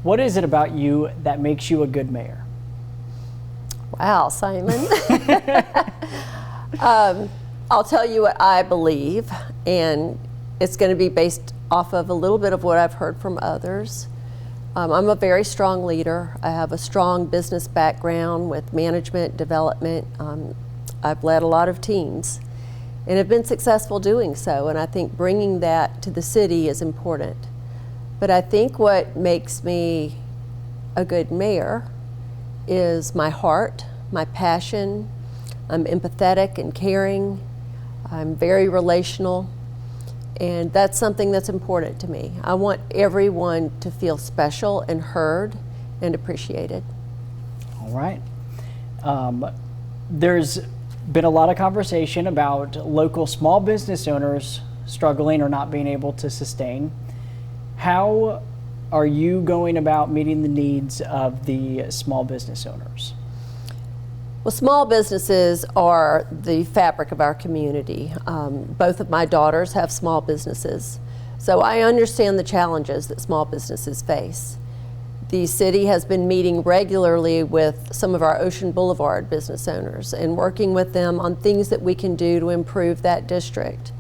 What is it about you that makes you a good mayor? Wow, Simon. I'll tell you what I believe, and it's going to be based off of a little bit of what I've heard from others. I'm a very strong leader. I have a strong business background with management, development. I've led a lot of teams and have been successful doing so, and I think bringing that to the city is important. But I think what makes me a good mayor is my heart, my passion. I'm empathetic and caring. I'm very relational, and that's something that's important to me. I want everyone to feel special and heard and appreciated. All right. There's been a lot of conversation about local small business owners struggling or not being able to sustain. How are you going about meeting the needs of the small business owners? Well, small businesses are the fabric of our community. Both of my daughters have small businesses, so I understand the challenges that small businesses face. The city has been meeting regularly with some of our Ocean Boulevard business owners and working with them on things that we can do to improve that district.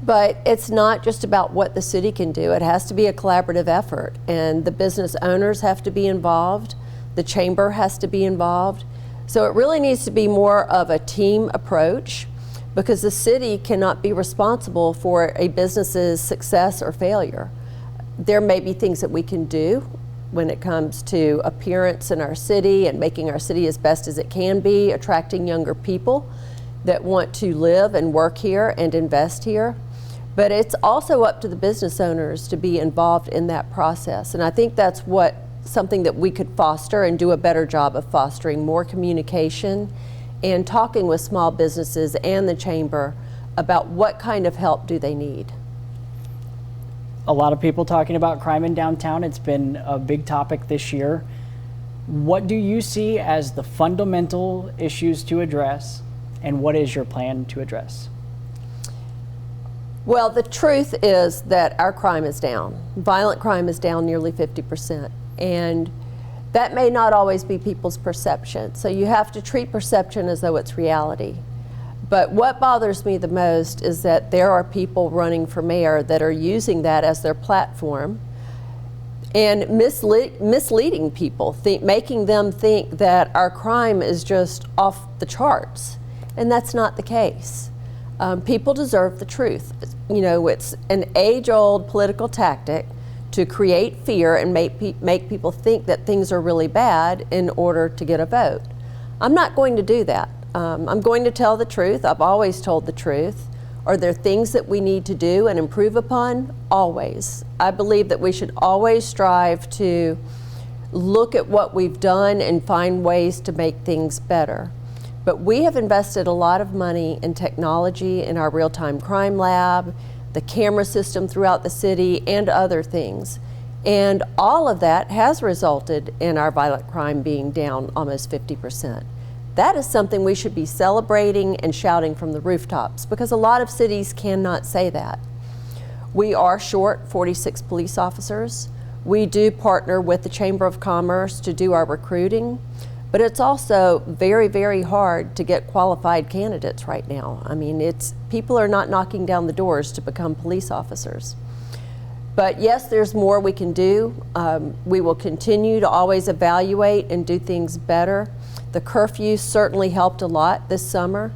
But it's not just about what the city can do. It has to be a collaborative effort, and the business owners have to be involved, the chamber has to be involved. So it really needs to be more of a team approach, because the city cannot be responsible for a business's success or failure. There may be things that we can do when it comes to appearance in our city and making our city as best as it can be, attracting younger people that want to live and work here and invest here. But it's also up to the business owners to be involved in that process. And I think that's something that we could foster and do a better job of fostering, more communication and talking with small businesses and the chamber about what kind of help do they need. A lot of people talking about crime in downtown. It's been a big topic this year. What do you see as the fundamental issues to address, and what is your plan to address? Well, the truth is that our crime is down. Violent crime is down nearly 50%. And that may not always be people's perception. So you have to treat perception as though it's reality. But what bothers me the most is that there are people running for mayor that are using that as their platform and misleading people, making them think that our crime is just off the charts. And that's not the case. People deserve the truth. You know, it's an age-old political tactic to create fear and make people think that things are really bad in order to get a vote. I'm not going to do that. I'm going to tell the truth. I've always told the truth. Are there things that we need to do and improve upon? Always. I believe that we should always strive to look at what we've done and find ways to make things better. But we have invested a lot of money in technology in our real-time crime lab, the camera system throughout the city, and other things. And all of that has resulted in our violent crime being down almost 50%. That is something we should be celebrating and shouting from the rooftops, because a lot of cities cannot say that. We are short 46 police officers. We do partner with the Chamber of Commerce to do our recruiting, but it's also very, very hard to get qualified candidates right now. I mean, people are not knocking down the doors to become police officers. But yes, there's more we can do. We will continue to always evaluate and do things better. The curfew certainly helped a lot this summer.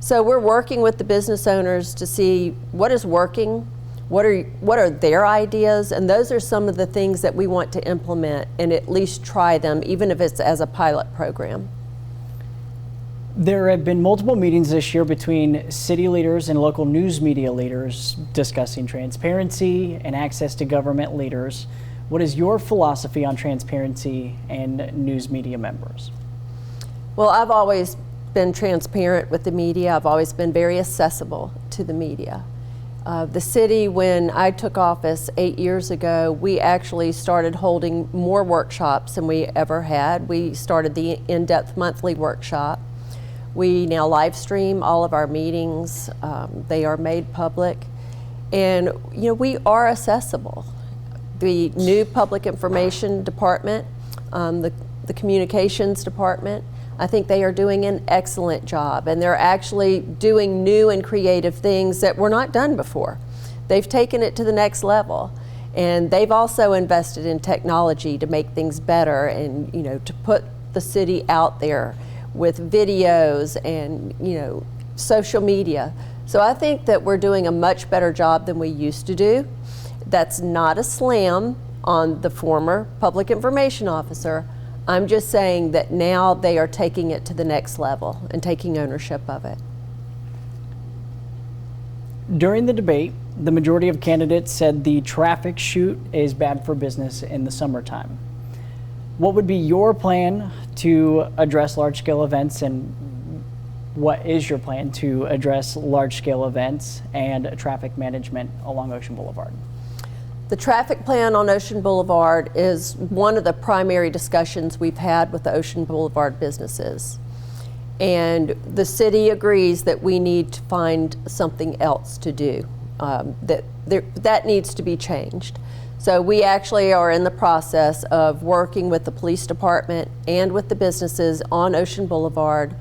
So we're working with the business owners to see what is working, what are their ideas, and those are some of the things that we want to implement and at least try them, even if it's as a pilot program. There have been multiple meetings this year between city leaders and local news media leaders discussing transparency and access to government leaders. What is your philosophy on transparency and news media members? Well, I've always been transparent with the media. I've always been very accessible to the media. The city, when I took office 8 years ago, we actually started holding more workshops than we ever had. We started the in-depth monthly workshop. We now live stream all of our meetings. They are made public. And you know, we are accessible. the new public information department, the communications department. I think they are doing an excellent job, and they're actually doing new and creative things that were not done before. They've taken it to the next level, and they've also invested in technology to make things better, and to put the city out there with videos and social media. So I think that we're doing a much better job than we used to do. That's not a slam on the former public information officer. I'm just saying that now they are taking it to the next level and taking ownership of it. During the debate, the majority of candidates said the traffic chute is bad for business in the summertime. What would be your plan to address large-scale events, and what is your plan to address large-scale events and traffic management along Ocean Boulevard? The traffic plan on Ocean Boulevard is one of the primary discussions we've had with the Ocean Boulevard businesses. And the city agrees that we need to find something else to do, that needs to be changed. So we actually are in the process of working with the police department and with the businesses on Ocean Boulevard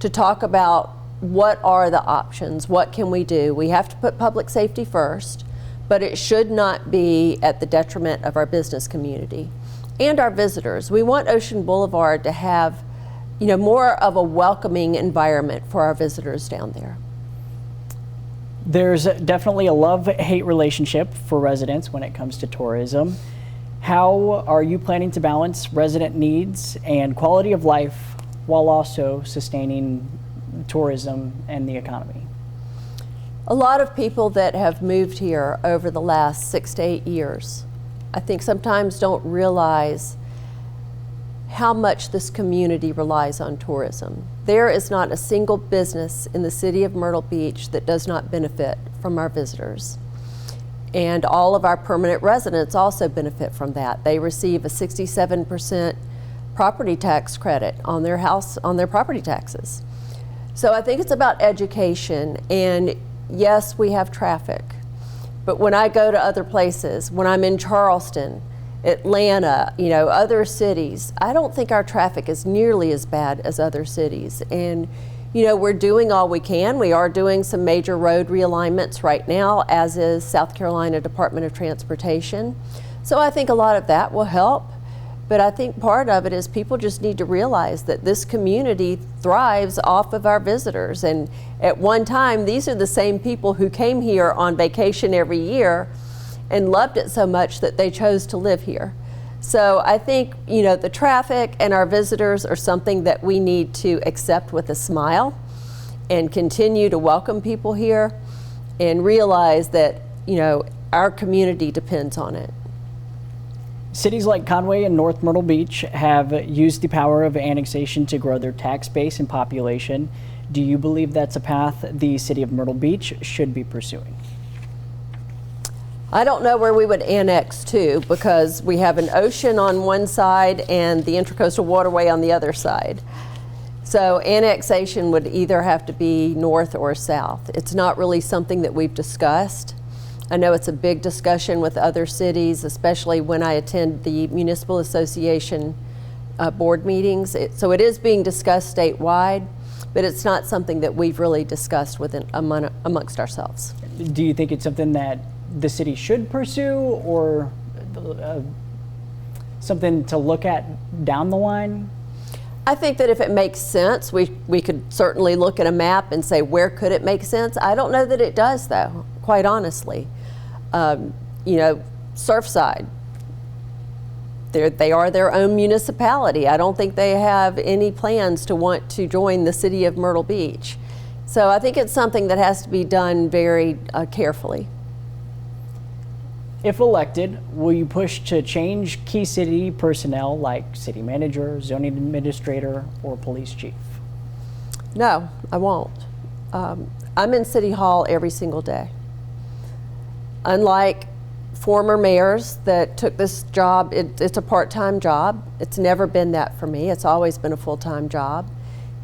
to talk about what are the options, what can we do. We have to put public safety first, but it should not be at the detriment of our business community and our visitors. We want Ocean Boulevard to have, more of a welcoming environment for our visitors down there. There's definitely a love-hate relationship for residents when it comes to tourism. How are you planning to balance resident needs and quality of life while also sustaining tourism and the economy? A lot of people that have moved here over the last 6 to 8 years, I think sometimes don't realize how much this community relies on tourism. There is not a single business in the city of Myrtle Beach that does not benefit from our visitors. And all of our permanent residents also benefit from that. They receive a 67% property tax credit on their property taxes. So I think it's about education, and yes, we have traffic, but when I go to other places, when I'm in Charleston, Atlanta, other cities, I don't think our traffic is nearly as bad as other cities. And, we're doing all we can. We are doing some major road realignments right now, as is South Carolina Department of Transportation. So I think a lot of that will help. But I think part of it is people just need to realize that this community thrives off of our visitors. And at one time, these are the same people who came here on vacation every year and loved it so much that they chose to live here. So I think, the traffic and our visitors are something that we need to accept with a smile and continue to welcome people here and realize that, our community depends on it. Cities like Conway and North Myrtle Beach have used the power of annexation to grow their tax base and population. Do you believe that's a path the city of Myrtle Beach should be pursuing? I don't know where we would annex to, because we have an ocean on one side and the Intracoastal Waterway on the other side. So annexation would either have to be north or south. It's not really something that we've discussed. I know it's a big discussion with other cities, especially when I attend the Municipal Association board meetings. So it is being discussed statewide, but it's not something that we've really discussed amongst ourselves. Do you think it's something that the city should pursue, or something to look at down the line? I think that if it makes sense, we could certainly look at a map and say, where could it make sense? I don't know that it does, though, quite honestly. Surfside, they are their own municipality. I don't think they have any plans to want to join the city of Myrtle Beach. So I think it's something that has to be done very carefully. If elected, will you push to change key city personnel like city manager, zoning administrator, or police chief? No, I won't. I'm in City Hall every single day. Unlike former mayors that took this job, it's a part-time job. It's never been that for me. It's always been a full-time job.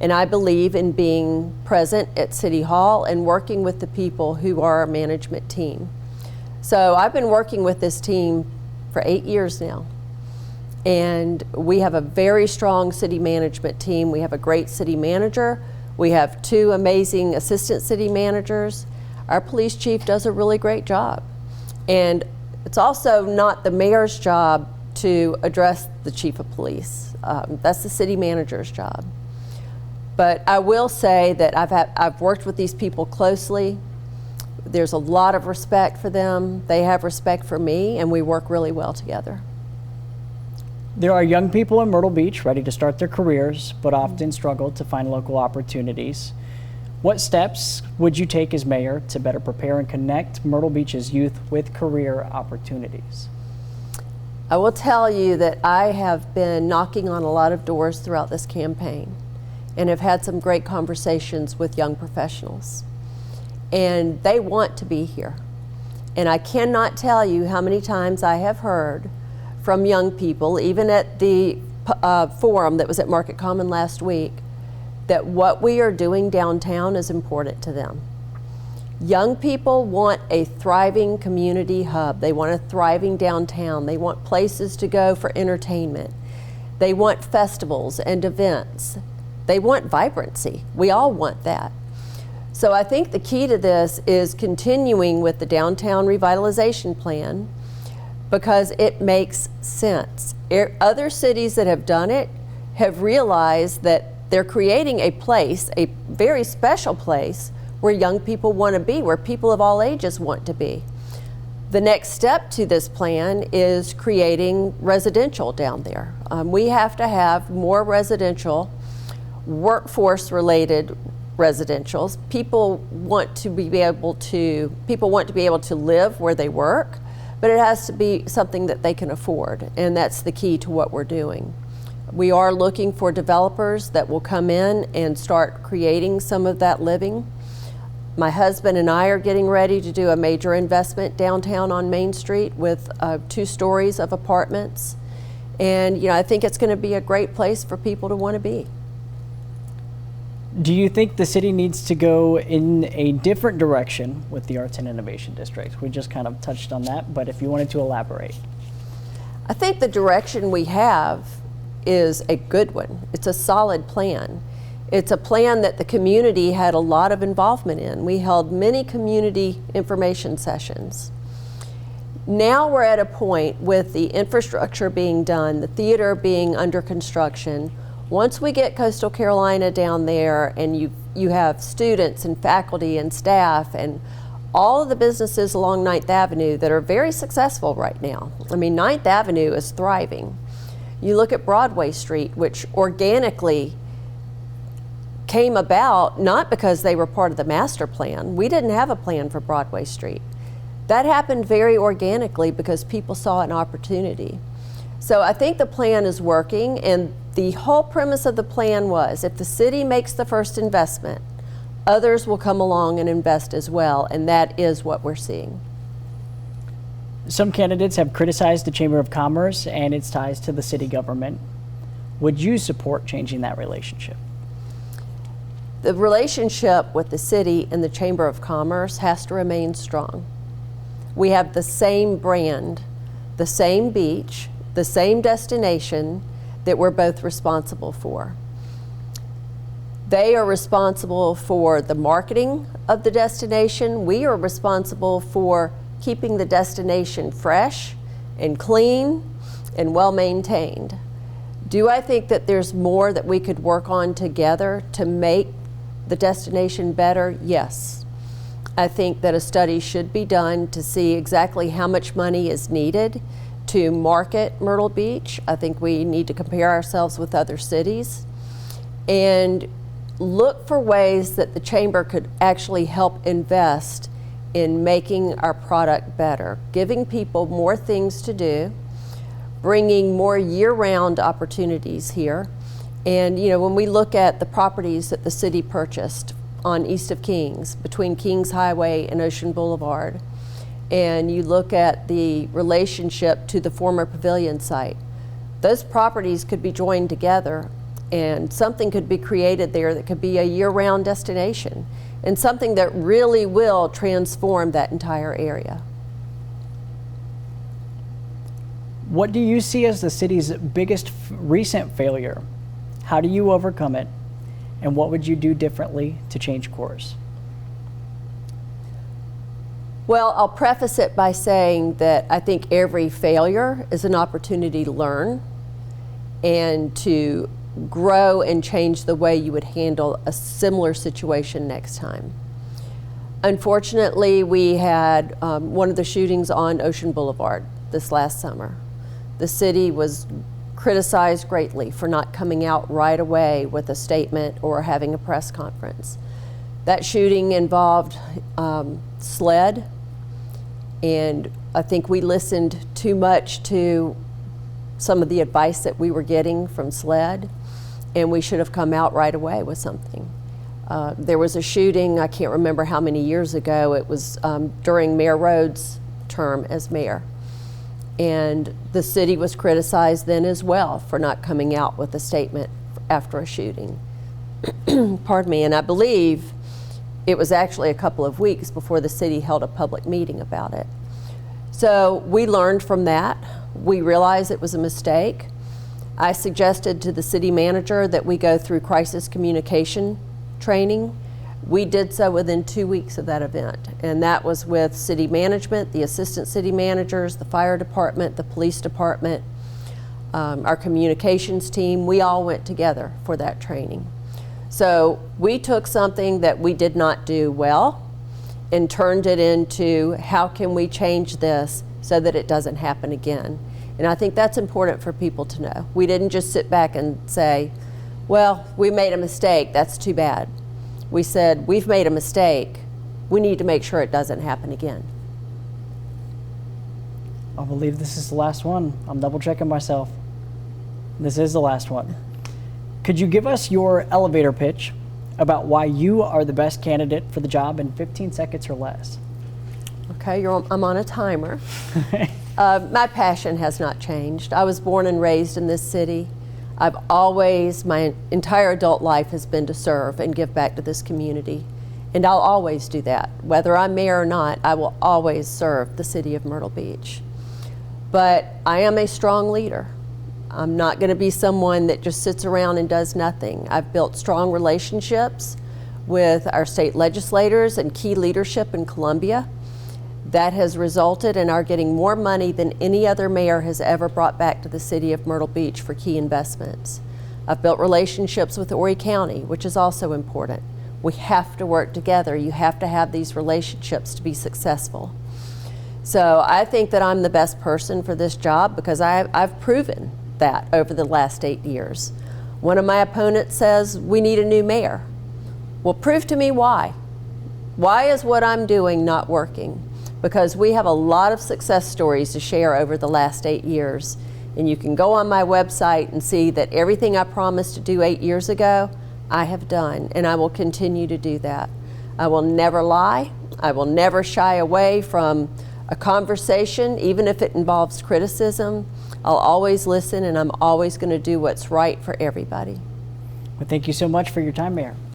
And I believe in being present at City Hall and working with the people who are our management team. So I've been working with this team for 8 years now. And we have a very strong city management team. We have a great city manager. We have 2 amazing assistant city managers. Our police chief does a really great job. And it's also not the mayor's job to address the chief of police. That's the city manager's job. But I will say that I've worked with these people closely. There's a lot of respect for them. They have respect for me, and we work really well together. There are young people in Myrtle Beach ready to start their careers, but often struggle to find local opportunities. What steps would you take as mayor to better prepare and connect Myrtle Beach's youth with career opportunities? I will tell you that I have been knocking on a lot of doors throughout this campaign and have had some great conversations with young professionals. And they want to be here. And I cannot tell you how many times I have heard from young people, even at the forum that was at Market Common last week, that what we are doing downtown is important to them. Young people want a thriving community hub. They want a thriving downtown. They want places to go for entertainment. They want festivals and events. They want vibrancy. We all want that. So I think the key to this is continuing with the downtown revitalization plan, because it makes sense. Other cities that have done it have realized that they're creating a place, a very special place, where young people want to be, where people of all ages want to be. The next step to this plan is creating residential down there. We have to have more residential, workforce-related residentials. People want to be able to live where they work, but it has to be something that they can afford, and that's the key to what we're doing. We are looking for developers that will come in and start creating some of that living. My husband and I are getting ready to do a major investment downtown on Main Street with 2 stories of apartments. And I think it's going to be a great place for people to want to be. Do you think the city needs to go in a different direction with the Arts and Innovation District? We just kind of touched on that, but if you wanted to elaborate. I think the direction we have is a good one. It's a solid plan. It's a plan that the community had a lot of involvement in. We held many community information sessions. Now we're at a point with the infrastructure being done, the theater being under construction. Once we get Coastal Carolina down there and you have students and faculty and staff and all of the businesses along 9th Avenue that are very successful right now. I mean, 9th Avenue is thriving. You look at Broadway Street, which organically came about not because they were part of the master plan. We didn't have a plan for Broadway Street. That happened very organically because people saw an opportunity. So I think the plan is working, and the whole premise of the plan was if the city makes the first investment, others will come along and invest as well, and that is what we're seeing. Some candidates have criticized the Chamber of Commerce and its ties to the city government. Would you support changing that relationship? The relationship with the city and the Chamber of Commerce has to remain strong. We have the same brand, the same beach, the same destination that we're both responsible for. They are responsible for the marketing of the destination. We are responsible for keeping the destination fresh and clean and well maintained. Do I think that there's more that we could work on together to make the destination better? Yes. I think that a study should be done to see exactly how much money is needed to market Myrtle Beach. I think we need to compare ourselves with other cities and look for ways that the Chamber could actually help invest in making our product better, giving people more things to do, bringing more year-round opportunities here. And when we look at the properties that the city purchased on East of Kings, between Kings Highway and Ocean Boulevard, and you look at the relationship to the former pavilion site, those properties could be joined together and something could be created there that could be a year-round destination and something that really will transform that entire area. What do you see as the city's biggest recent failure? How do you overcome it? And what would you do differently to change course? Well, I'll preface it by saying that I think every failure is an opportunity to learn and to grow and change the way you would handle a similar situation next time. Unfortunately, we had one of the shootings on Ocean Boulevard this last summer. The city was criticized greatly for not coming out right away with a statement or having a press conference. That shooting involved SLED, and I think we listened too much to some of the advice that we were getting from SLED, and we should have come out right away with something. There was a shooting, I can't remember how many years ago, it was during Mayor Rhodes' term as mayor. And the city was criticized then as well for not coming out with a statement after a shooting. Pardon me, and I believe it was actually a couple of weeks before the city held a public meeting about it. So we learned from that. We realized it was a mistake. I suggested to the city manager that we go through crisis communication training. We did so within 2 weeks of that event, and that was with city management, the assistant city managers, the fire department, the police department, our communications team. We all went together for that training. So we took something that we did not do well and turned it into how can we change this so that it doesn't happen again. And I think that's important for people to know. We didn't just sit back and say, well, we made a mistake, that's too bad. We said, we've made a mistake, we need to make sure it doesn't happen again. I believe this is the last one. I'm double checking myself. This is the last one. Could you give us your elevator pitch about why you are the best candidate for the job in 15 seconds or less? Okay, I'm on a timer. My passion has not changed. I was born and raised in this city. I've always, my entire adult life has been to serve and give back to this community. And I'll always do that. Whether I'm mayor or not, I will always serve the city of Myrtle Beach. But I am a strong leader. I'm not going to be someone that just sits around and does nothing. I've built strong relationships with our state legislators and key leadership in Columbia. That has resulted in our getting more money than any other mayor has ever brought back to the city of Myrtle Beach for key investments. I've built relationships with Horry County, which is also important. We have to work together. You have to have these relationships to be successful. So I think that I'm the best person for this job because I've proven that over the last 8 years. One of my opponents says, we need a new mayor. Well, prove to me why. Why is what I'm doing not working? Because we have a lot of success stories to share over the last 8 years. And you can go on my website and see that everything I promised to do 8 years ago, I have done, and I will continue to do that. I will never lie. I will never shy away from a conversation, even if it involves criticism. I'll always listen, and I'm always going to do what's right for everybody. Well, thank you so much for your time, Mayor.